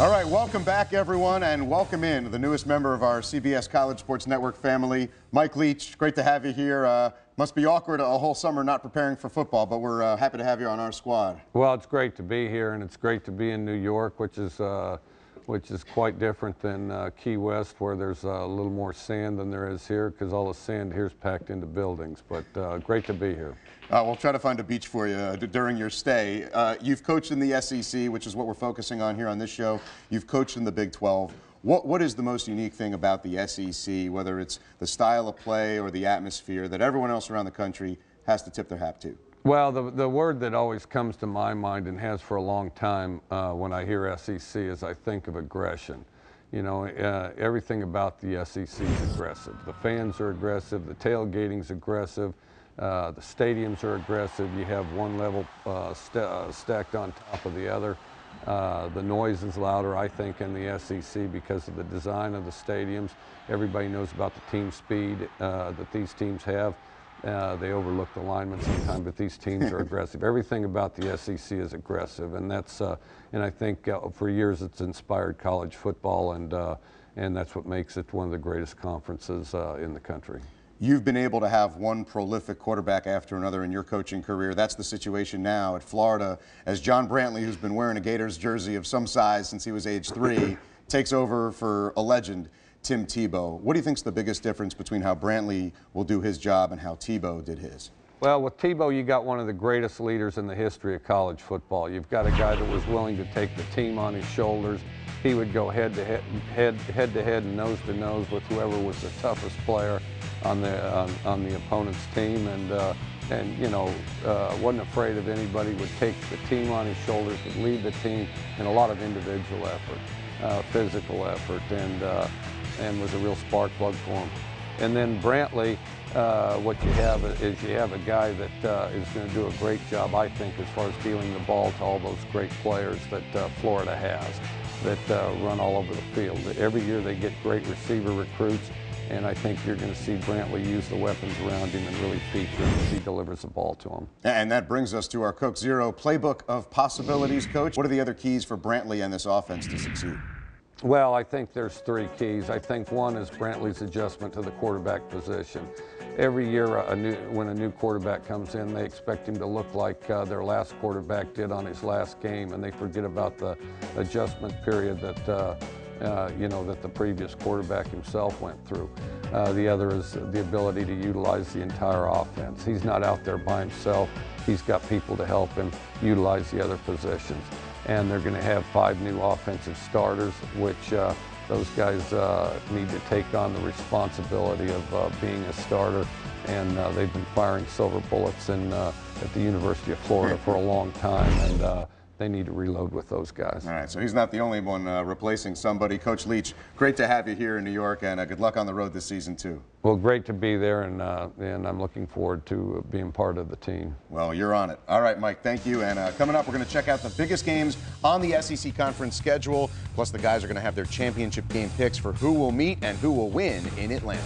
All right, welcome back, everyone, and welcome in the newest member of our CBS College Sports Network family, Mike Leach. Great to have you here. Must be awkward a whole summer not preparing for football, but we're happy to have you on our squad. Well, it's great to be here, and it's great to be in New York, which is quite different than Key West, where there's a little more sand than there is here, because all the sand here is packed into buildings. But great to be here. We'll try to find a beach for you during your stay. You've coached in the SEC, which is what we're focusing on here on this show. You've coached in the Big 12. What is the most unique thing about the SEC, whether it's the style of play or the atmosphere, that everyone else around the country has to tip their hat to? Well, the word that always comes to my mind, and has for a long time when I hear SEC, is I think of aggression. You know, everything about the SEC is aggressive. The fans are aggressive. The tailgating's aggressive. The stadiums are aggressive. You have one level stacked on top of the other. The noise is louder, I think, in the SEC because of the design of the stadiums. Everybody knows about the team speed that these teams have. They overlook the linemen sometimes, but these teams are aggressive. Everything about the SEC is aggressive, and that's and I think for years it's inspired college football, and that's what makes it one of the greatest conferences in the country. You've been able to have one prolific quarterback after another in your coaching career. That's the situation now at Florida, as John Brantley, who's been wearing a Gators jersey of some size since he was age 3, takes over for a legend, Tim Tebow. What do you think is the biggest difference between how Brantley will do his job and how Tebow did his? Well, with Tebow, you got one of the greatest leaders in the history of college football. You've got a guy that was willing to take the team on his shoulders. He would go head to head and nose to nose with whoever was the toughest player on the opponent's team, and you know, wasn't afraid of anybody. Would take the team on his shoulders, would lead the team in a lot of individual effort, physical effort, and was a real spark plug for him. And then Brantley, what you have is a guy that is going to do a great job, I think, as far as dealing the ball to all those great players that Florida has, that run all over the field. Every year they get great receiver recruits, and I think you're going to see Brantley use the weapons around him and really feature him as he delivers the ball to him. And that brings us to our Coke Zero playbook of possibilities, Coach. What are the other keys for Brantley and this offense to succeed? Well, I think there's 3 keys. I think one is Brantley's adjustment to the quarterback position. Every year when a new quarterback comes in, they expect him to look like their last quarterback did on his last game, and they forget about the adjustment period that you know, that the previous quarterback himself went through. The other is the ability to utilize the entire offense. He's not out there by himself. He's got people to help him utilize the other positions. And they're going to have 5 new offensive starters, which those guys need to take on the responsibility of being a starter. And they've been firing silver bullets at the University of Florida for a long time, and they need to reload with those guys. All right, so he's not the only one replacing somebody. Coach Leach, great to have you here in New York, and good luck on the road this season, too. Well, great to be there, and I'm looking forward to being part of the team. Well, you're on it. All right, Mike, thank you. And coming up, we're going to check out the biggest games on the SEC Conference schedule. Plus, the guys are going to have their championship game picks for who will meet and who will win in Atlanta.